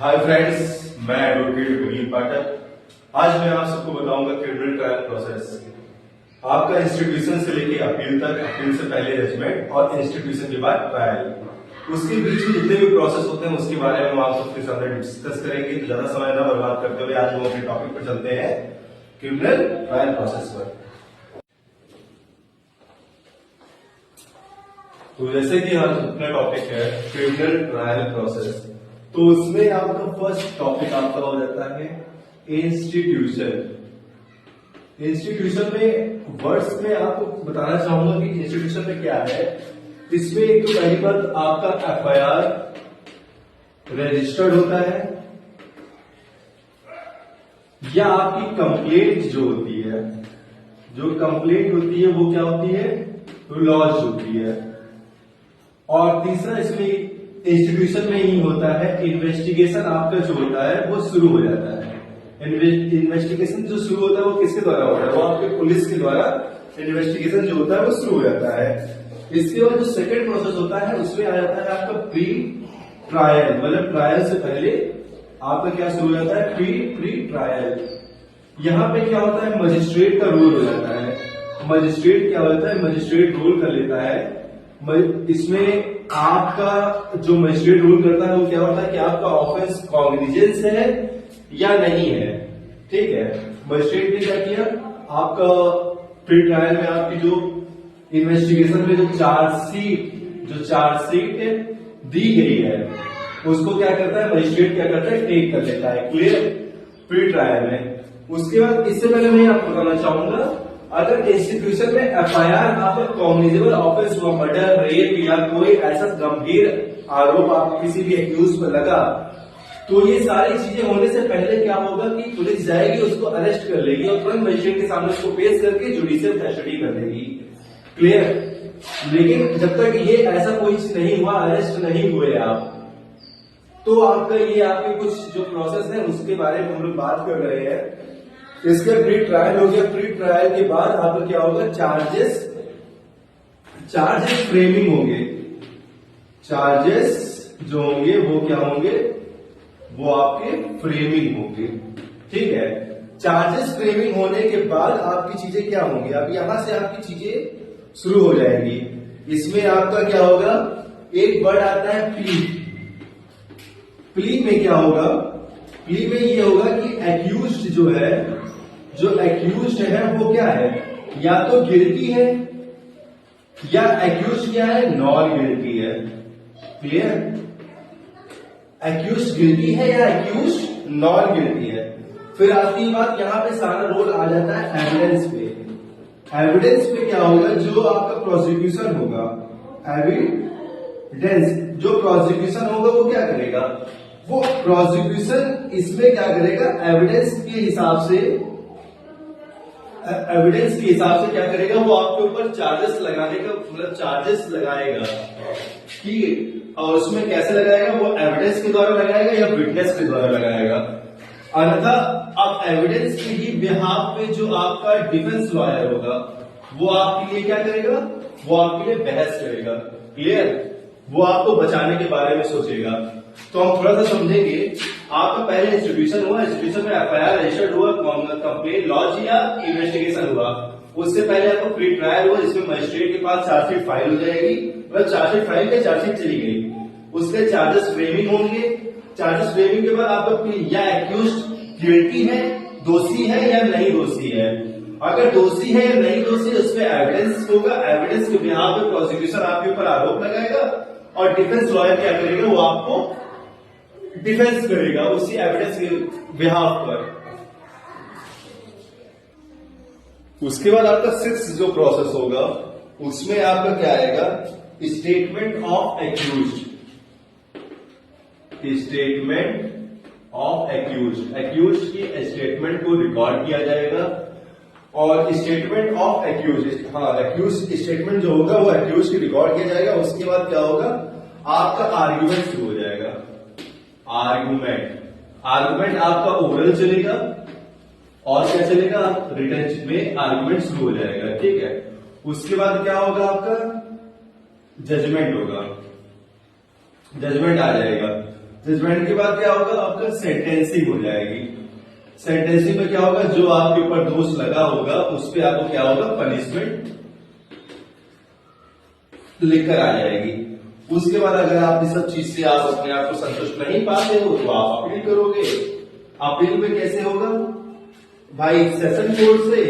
Hi friends, मैं advocate Vineet पाठक। आज मैं आप सबको बताऊंगा क्रिमिनल ट्रायल प्रोसेस। आपका इंस्टीट्यूशन से लेके अपील तक, अपील से पहले जजमेंट और इंस्टीट्यूशन के बाद ट्रायल, उसके बीच में जितने भी प्रोसेस होते हैं उसके बारे में हम आप सबके सामने डिस्कस करेंगे। तो ज्यादा समय न बर्बाद करते हुए आज हम अपने टॉपिक पर चलते हैं, क्रिमिनल ट्रायल प्रोसेस पर। तो जैसे कि आज अपना टॉपिक है क्रिमिनल ट्रायल प्रोसेस, तो उसमें आपका फर्स्ट टॉपिक आपका हो जाता है इंस्टीट्यूशन। इंस्टीट्यूशन में वर्ड्स में आपको बताना चाहूंगा कि इंस्टीट्यूशन में क्या है। इसमें एक तो पहली बात आपका एफआईआर रजिस्टर्ड होता है, या आपकी कंप्लेंट जो होती है, जो कंप्लेंट होती है वो क्या होती है, लॉज होती है। और तीसरा इसमें इंस्टीट्यूशन में ही होता है इन्वेस्टिगेशन आपका जो होता है वो शुरू हो जाता है। इन्वेस्टिगेशन जो शुरू होता है वो किसके द्वारा होता है, वो आपके पुलिस के द्वारा इन्वेस्टिगेशन जो होता है वो शुरू हो जाता है। इसके बाद जो सेकंड प्रोसेस होता है उसमें आ जाता है आपका प्री ट्रायल, मतलब ट्रायल से पहले आपका क्या शुरू हो जाता है, प्री ट्रायल। यहाँ पे क्या होता है, मजिस्ट्रेट का रोल हो जाता है। मजिस्ट्रेट क्या होता है, मजिस्ट्रेट रोल कर लेता है। इसमें आपका जो मजिस्ट्रेट रूल करता है वो क्या होता है कि आपका ऑफेंस कॉग्निजेंस है या नहीं है। ठीक है, मजिस्ट्रेट ने क्या किया, आपका प्री ट्रायल में आपकी जो इन्वेस्टिगेशन में जो चार्जशीट दी गई है उसको क्या करता है, मजिस्ट्रेट क्या करता है, टेक कर लेता है, क्लियर, प्री ट्रायल में। उसके बाद इससे पहले मैं आपको बताना चाहूंगा, अगर इंस्टीट्यूशन में एफआईआर आपका कॉग्निजेबल ऑफेंस हुआ, मर्डर, रेप या कोई ऐसा गंभीर आरोप आपको किसी भी एक्यूज पर लगा, तो ये सारी चीजें होने से पहले क्या होगा कि पुलिस जाएगी, उसको अरेस्ट कर लेगी और तुरंत मजिस्ट्रेट के सामने उसको पेश करके जुडिशियल कस्टडी कर देगी, क्लियर। लेकिन जब तक ये ऐसा कोई नहीं हुआ, अरेस्ट नहीं हुए आप, तो आपका ये आपके कुछ जो प्रोसेस है उसके बारे में हम लोग बात कर रहे हैं। इसका प्री ट्रायल हो गया। प्री ट्रायल के बाद आपका क्या होगा, चार्जेस फ्रेमिंग होंगे। चार्जेस जो होंगे वो क्या होंगे, वो आपके फ्रेमिंग होंगे। ठीक है, चार्जेस फ्रेमिंग होने के बाद आपकी चीजें क्या होंगी, अब यहां से आपकी चीजें शुरू हो जाएंगी। इसमें आपका क्या होगा, एक वर्ड आता है प्ली। प्ली में क्या होगा, प्ली में ये होगा कि एक्यूज्ड जो है, जो एक्यूज्ड है वो क्या है, या तो गिल्टी है या एक्यूज्ड क्या है, नॉन गिल्टी है, क्लियर। एक्यूज्ड गिल्टी है या एक्यूज्ड नॉन गिल्टी है। फिर आती बात, यहां पे सारा रोल आ जाता है एविडेंस पे। एविडेंस पे क्या होगा, जो आपका प्रोसिक्यूशन होगा, एविडेंस जो प्रोसिक्यूशन होगा वो क्या करेगा, वो प्रोसिक्यूशन इसमें क्या करेगा, एविडेंस के हिसाब से क्या करेगा, वो आपके ऊपर चार्जेस लगाने का, मतलब चार्जेस लगाएगा। ठीक है, और उसमें कैसे लगाएगा, वो एविडेंस के द्वारा लगाएगा या विटनेस के द्वारा लगाएगा। अन्यथा अब एविडेंस के ही बिहाफ पे जो आपका डिफेंस लॉयर होगा वो आपके लिए क्या करेगा, वो आपके लिए बहस करेगा, क्लियर। वो आपको बचाने के बारे में सोचेगा। तो हम थोड़ा सा समझेंगे। आपका पहले इंस्टीट्यूशन हुआ, इंस्टीट्यूशन में एफआईआर रजिस्टर्ड हुआ, कंप्लेंट लॉज या इन्वेस्टिगेशन हुआ। उससे पहले आपको प्री ट्रायल हुआ, जिसमें मजिस्ट्रेट के पास चार्जशीट फाइल हो जाएगी, मतलब चार्जशीट फाइल पे चार्जशीट चली गई। उसके चार्जेस फ्रेमिंग होंगे। चार्जेस फ्रेमिंग के बाद आपका या एक्यूज्ड गिल्टी है, दोषी है या नहीं दोषी है। अगर दोषी है या नहीं दोषी, उसमें एविडेंस होगा। एविडेंस के बिहाफ पे प्रोसिक्यूशन आपके ऊपर आरोप लगाएगा और डिफेंस लॉयर क्या करेगा, वो आपको डिफेंस करेगा उसी एविडेंस के बिहाफ पर। उसके बाद आपका सिक्स्थ जो प्रोसेस होगा उसमें आपका क्या आएगा, statement of accused. Statement of accused, accused की स्टेटमेंट को रिकॉर्ड किया जाएगा। और स्टेटमेंट ऑफ एक्यूज्ड, हाँ, एक्यूज्ड स्टेटमेंट जो होगा वो एक्यूज्ड की रिकॉर्ड किया जाएगा। उसके बाद क्या होगा, आपका आर्ग्यूमेंट शुरू हो जाएगा। आर्गुमेंट आपका ओरल चलेगा और क्या चलेगा, रिटन में आर्गुमेंट शुरू हो जाएगा। ठीक है, उसके बाद क्या होगा, आपका जजमेंट होगा, जजमेंट आ जाएगा। जजमेंट के बाद क्या होगा, आपका सेंटेंसिंग हो जाएगी। सेंटेंसिंग में क्या होगा, जो आपके ऊपर दोष लगा होगा उस पर आपको क्या होगा, पनिशमेंट लिखकर आ जाएगी। उसके बाद अगर आप इस सब चीज से आप अपने आप को संतुष्ट नहीं पाते हो तो आप अपील करोगे। अपील में कैसे होगा भाई, सेशन कोर्ट से